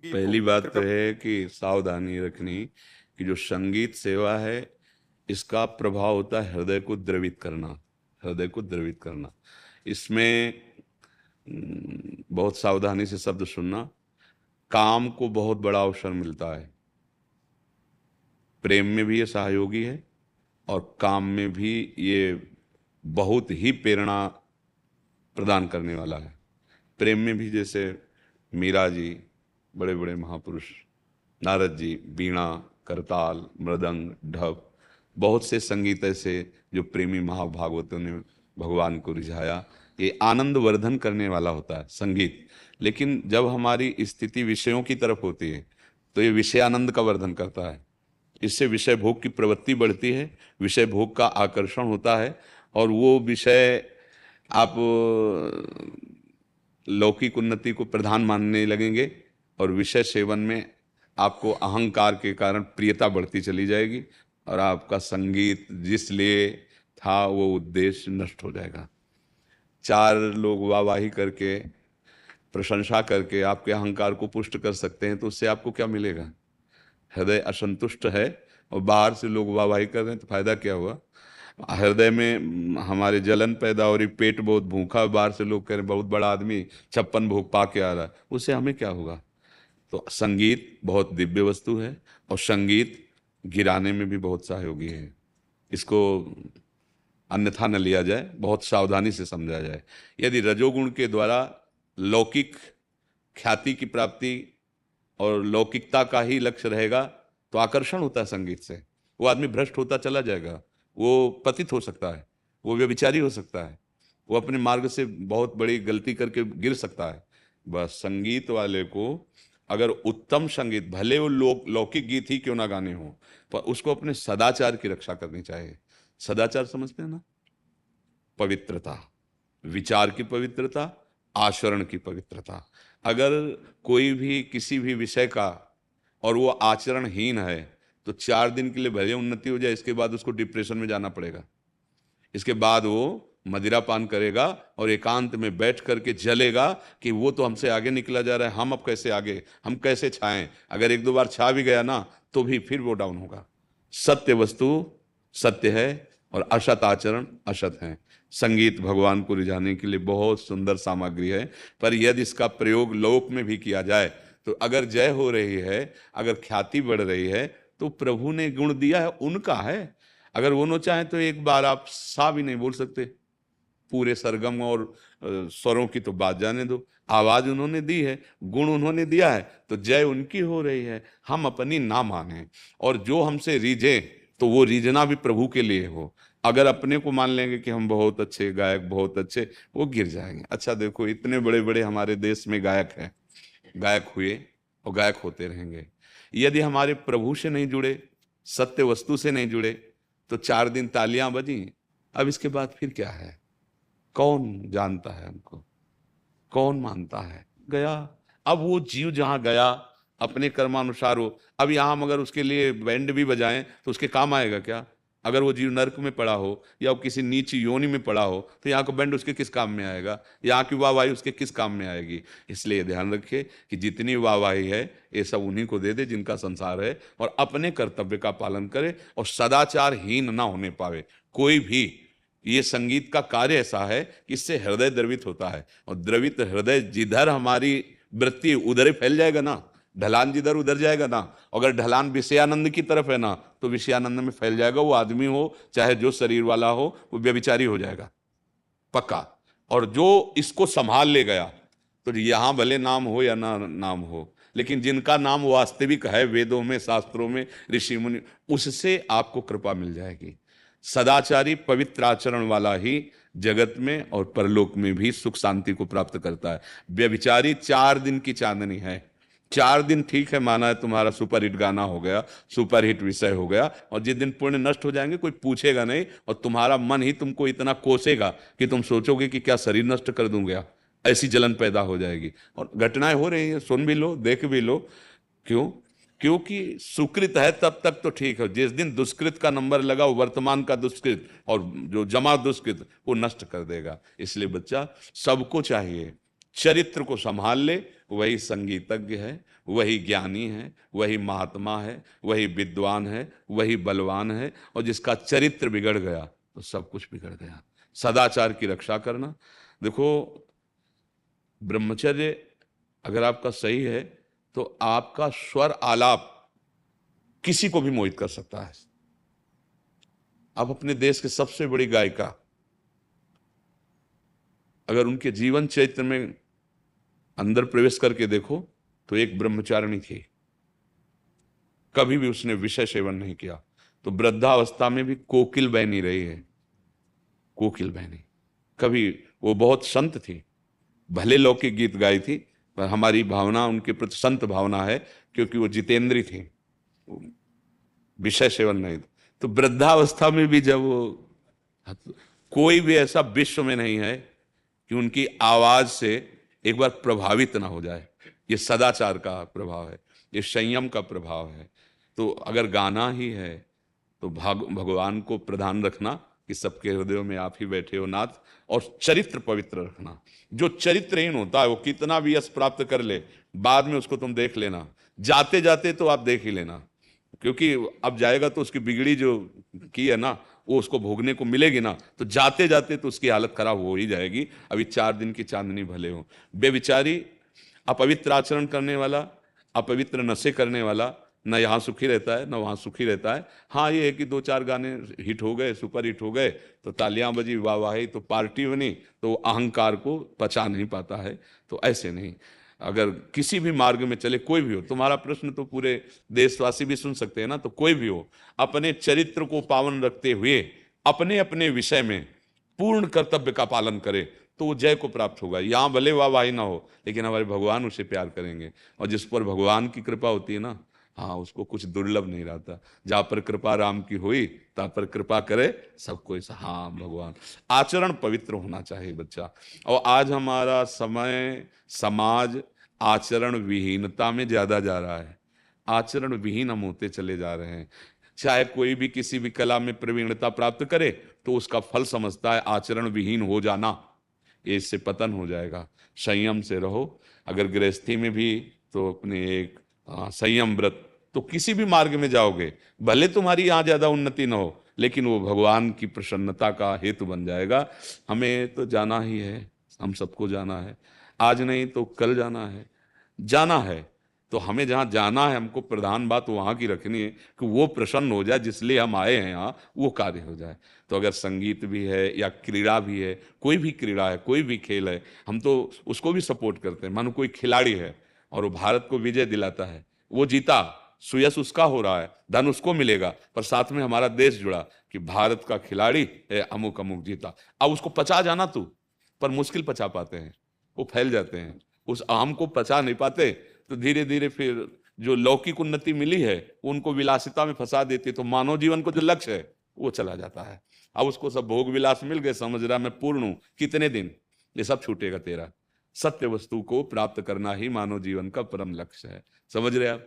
पहली बात तो है कि सावधानी रखनी कि जो संगीत सेवा है इसका प्रभाव होता है हृदय को द्रवित करना। हृदय को द्रवित करना इसमें बहुत सावधानी से शब्द सुनना। काम को बहुत बड़ा अवसर मिलता है, प्रेम में भी ये सहयोगी है और काम में भी ये बहुत ही प्रेरणा प्रदान करने वाला है। प्रेम में भी जैसे मीरा जी, बड़े बड़े महापुरुष, नारद जी वीणा, करताल, मृदंग, ढप, बहुत से संगीत ऐसे जो प्रेमी महाभागवतों ने भगवान को रिझाया। ये आनंद वर्धन करने वाला होता है संगीत। लेकिन जब हमारी स्थिति विषयों की तरफ होती है तो ये विषय आनंद का वर्धन करता है। इससे विषय भोग की प्रवृत्ति बढ़ती है, विषय भोग का आकर्षण होता है और वो विषय आप लौकिक उन्नति को प्रधान मानने लगेंगे और विषय सेवन में आपको अहंकार के कारण प्रियता बढ़ती चली जाएगी और आपका संगीत जिस लिए था वो उद्देश्य नष्ट हो जाएगा। चार लोग वाहवाही करके, प्रशंसा करके आपके अहंकार को पुष्ट कर सकते हैं तो उससे आपको क्या मिलेगा? हृदय असंतुष्ट है और बाहर से लोग वाहवाही कर रहे हैं तो फायदा क्या हुआ? हृदय में हमारे जलन पैदा हो रही, पेट बहुत भूखा, बाहर से लोग कह रहे हैं बहुत बड़ा आदमी 56 भोग पा के आ रहा है, उससे हमें क्या होगा? तो संगीत बहुत दिव्य वस्तु है और संगीत गिराने में भी बहुत सहयोगी है। इसको अन्यथा न लिया जाए, बहुत सावधानी से समझा जाए। यदि रजोगुण के द्वारा लौकिक ख्याति की प्राप्ति और लौकिकता का ही लक्ष्य रहेगा तो आकर्षण होता है संगीत से, वो आदमी भ्रष्ट होता चला जाएगा, वो पतित हो सकता है, वो व्यभिचारी हो सकता है, वो अपने मार्ग से बहुत बड़ी गलती करके गिर सकता है। बस संगीत वाले को अगर उत्तम संगीत, भले वो लौकिक गीत ही क्यों ना गाने हो, पर उसको अपने सदाचार की रक्षा करनी चाहिए। सदाचार समझते हैं ना? पवित्रता, विचार की पवित्रता, आचरण की पवित्रता। अगर कोई भी किसी भी विषय का और वो आचरणहीन है तो 4 दिन के लिए भले उन्नति हो जाए, इसके बाद उसको डिप्रेशन में जाना पड़ेगा। इसके बाद वो मदिरा पान करेगा और एकांत में बैठ करके जलेगा कि वो तो हमसे आगे निकला जा रहा है, हम अब कैसे आगे, हम कैसे छाएं। अगर 1-2 बार छा भी गया ना तो भी फिर वो डाउन होगा। सत्य वस्तु सत्य है और असत आचरण असत है। संगीत भगवान को रिझाने के लिए बहुत सुंदर सामग्री है, पर यदि इसका प्रयोग लोक में भी किया जाए तो अगर जय हो रही है, अगर ख्याति बढ़ रही है तो प्रभु ने गुण दिया है, उनका है। अगर वो न चाहे तो एक बार आप सा भी नहीं बोल सकते, पूरे सरगम और स्वरों की तो बात जाने दो। आवाज उन्होंने दी है, गुण उन्होंने दिया है, तो जय उनकी हो रही है, हम अपनी ना माने। और जो हमसे रीझे तो वो रीझना भी प्रभु के लिए हो। अगर अपने को मान लेंगे कि हम बहुत अच्छे गायक, बहुत अच्छे, वो गिर जाएंगे। अच्छा देखो, इतने बड़े बड़े हमारे देश में गायक हैं, गायक हुए और गायक होते रहेंगे। यदि हमारे प्रभु से नहीं जुड़े, सत्य वस्तु से नहीं जुड़े, तो 4 दिन तालियां बजी, अब इसके बाद फिर क्या है? कौन जानता है हमको? कौन मानता है? गया। अब वो जीव जहां गया अपने कर्मानुसार हो, अब यहां हम अगर उसके लिए बैंड भी बजाएं तो उसके काम आएगा क्या? अगर वो जीव नरक में पड़ा हो या वो किसी नीच योनि में पड़ा हो तो यहाँ का बैंड उसके किस काम में आएगा? यहाँ की वाहवाही उसके किस काम में आएगी? इसलिए ध्यान रखे कि जितनी वाहवाही है ये सब उन्हीं को दे दे जिनका संसार है, और अपने कर्तव्य का पालन करे और सदाचारहीन ना होने पावे कोई भी। ये संगीत का कार्य ऐसा है कि इससे हृदय द्रवित होता है, और द्रवित हृदय जिधर हमारी वृत्ति उधर ही फैल जाएगा ना, ढलान जिधर उधर जाएगा ना। अगर ढलान विषयानंद की तरफ है ना तो विषयानंद में फैल जाएगा। वो आदमी हो चाहे जो शरीर वाला हो, वो व्यभिचारी हो जाएगा पक्का। और जो इसको संभाल ले गया तो यहां भले नाम हो या ना नाम हो, लेकिन जिनका नाम वास्तविक है वेदों में, शास्त्रों में, ऋषि मुनि, उससे आपको कृपा मिल जाएगी। सदाचारी पवित्र आचरण वाला ही जगत में और परलोक में भी सुख शांति को प्राप्त करता है। व्यभिचारी 4 दिन की चांदनी है। 4 दिन ठीक है, माना है तुम्हारा सुपरहिट गाना हो गया, सुपरहिट विषय हो गया, और जिस दिन पुण्य नष्ट हो जाएंगे कोई पूछेगा नहीं, और तुम्हारा मन ही तुमको इतना कोसेगा कि तुम सोचोगे कि क्या शरीर नष्ट कर दूंगा। ऐसी जलन पैदा हो जाएगी। और घटनाएं हो रही हैं, सुन भी लो, देख भी लो। क्यों? क्योंकि सुकृत है तब तक तो ठीक है, जिस दिन दुष्कृत का नंबर लगा, वो वर्तमान का दुष्कृत और जो जमा दुष्कृत वो नष्ट कर देगा। इसलिए बच्चा, सबको चाहिए चरित्र को संभाल ले, वही संगीतज्ञ है, वही ज्ञानी है, वही महात्मा है, वही विद्वान है, वही बलवान है। और जिसका चरित्र बिगड़ गया तो सब कुछ बिगड़ गया। सदाचार की रक्षा करना। देखो, ब्रह्मचर्य अगर आपका सही है तो आपका स्वर आलाप किसी को भी मोहित कर सकता है। आप अपने देश के सबसे बड़ी गायिका अगर उनके जीवन चरित्र में अंदर प्रवेश करके देखो तो एक ब्रह्मचारिणी थी, कभी भी उसने विषय सेवन नहीं किया। तो वृद्धावस्था में भी कोकिल बहनी रही है, कोकिल बहनी। कभी वो बहुत संत थी, भले लौकिक गीत गाई थी, पर हमारी भावना उनके प्रति संत भावना है, क्योंकि वो जितेंद्री थी, विषय सेवन नहीं। तो वृद्धावस्था में भी जब वो, कोई भी ऐसा विश्व में नहीं है कि उनकी आवाज से एक बार प्रभावित ना हो जाए। ये सदाचार का प्रभाव है, ये संयम का प्रभाव है। तो अगर गाना ही है तो भगवान को प्रधान रखना कि सबके हृदयों में आप ही बैठे हो नाथ, और चरित्र पवित्र रखना। जो चरित्रहीन होता है वो कितना भी यश प्राप्त कर ले, बाद में उसको तुम देख लेना, जाते जाते तो आप देख ही लेना, क्योंकि अब जाएगा तो उसकी बिगड़ी जो की है ना वो उसको भोगने को मिलेगी ना, तो जाते जाते तो उसकी हालत खराब हो ही जाएगी। अभी 4 दिन की चांदनी भले हो। बेविचारी, अपवित्र आचरण करने वाला, अपवित्र नशे करने वाला, न यहाँ सुखी रहता है न वहाँ सुखी रहता है। हाँ, ये है कि 2-4 गाने हिट हो गए, सुपर हिट हो गए तो तालियां बजी, वाहवाही, तो पार्टी बनी, तो अहंकार को पचा नहीं पाता है। तो ऐसे नहीं, अगर किसी भी मार्ग में चले, कोई भी हो, तुम्हारा प्रश्न तो पूरे देशवासी भी सुन सकते हैं ना, तो कोई भी हो, अपने चरित्र को पावन रखते हुए अपने अपने विषय में पूर्ण कर्तव्य का पालन करे तो वो जय को प्राप्त होगा। यहाँ भले वाहवाही ना हो, लेकिन हमारे भगवान उसे प्यार करेंगे। और जिस पर भगवान की कृपा होती है ना, हाँ, उसको कुछ दुर्लभ नहीं रहता। जहाँ पर कृपा राम की हुई तहाँ पर कृपा करे सबको। हाँ, भगवान। आचरण पवित्र होना चाहिए बच्चा। और आज हमारा समय, समाज आचरण विहीनता में ज्यादा जा रहा है। आचरण विहीन हम होते चले जा रहे हैं। चाहे कोई भी किसी भी कला में प्रवीणता प्राप्त करे तो उसका फल समझता है आचरण विहीन हो जाना, ये इससे पतन हो जाएगा। संयम से रहो। अगर गृहस्थी में भी तो अपने एक संयम व्रत, तो किसी भी मार्ग में जाओगे, भले तुम्हारी यहाँ ज्यादा उन्नति ना हो, लेकिन वो भगवान की प्रसन्नता का हेतु बन जाएगा। हमें तो जाना ही है, हम सबको जाना है, आज नहीं तो कल जाना है। जाना है तो हमें जहाँ जाना है, हमको प्रधान बात वहाँ की रखनी है कि वो प्रसन्न हो जाए, जिसलिए हम आए हैं यहाँ वो कार्य हो जाए। तो अगर संगीत भी है या क्रीड़ा भी है, कोई भी क्रीड़ा है, कोई भी खेल है, हम तो उसको भी सपोर्ट करते हैं। मानो कोई खिलाड़ी है और वो भारत को विजय दिलाता है, वो जीता, सुयश उसका हो रहा है, धन उसको मिलेगा, पर साथ में हमारा देश जुड़ा कि भारत का खिलाड़ी अमुक अमुक जीता। अब उसको पचा जाना तू, पर मुश्किल पचा पाते हैं, वो फैल जाते हैं, उस आम को पचा नहीं पाते। तो धीरे धीरे फिर जो लौकिक उन्नति मिली है उनको विलासिता में फंसा देती, तो मानव जीवन को जो लक्ष्य है वो चला जाता है। अब उसको सब भोग विलास मिल गए, समझ रहा मैं पूर्ण हूं, कितने दिन ये सब छूटेगा तेरा। सत्य वस्तु को प्राप्त करना ही मानव जीवन का परम लक्ष्य है। समझ रहे आप?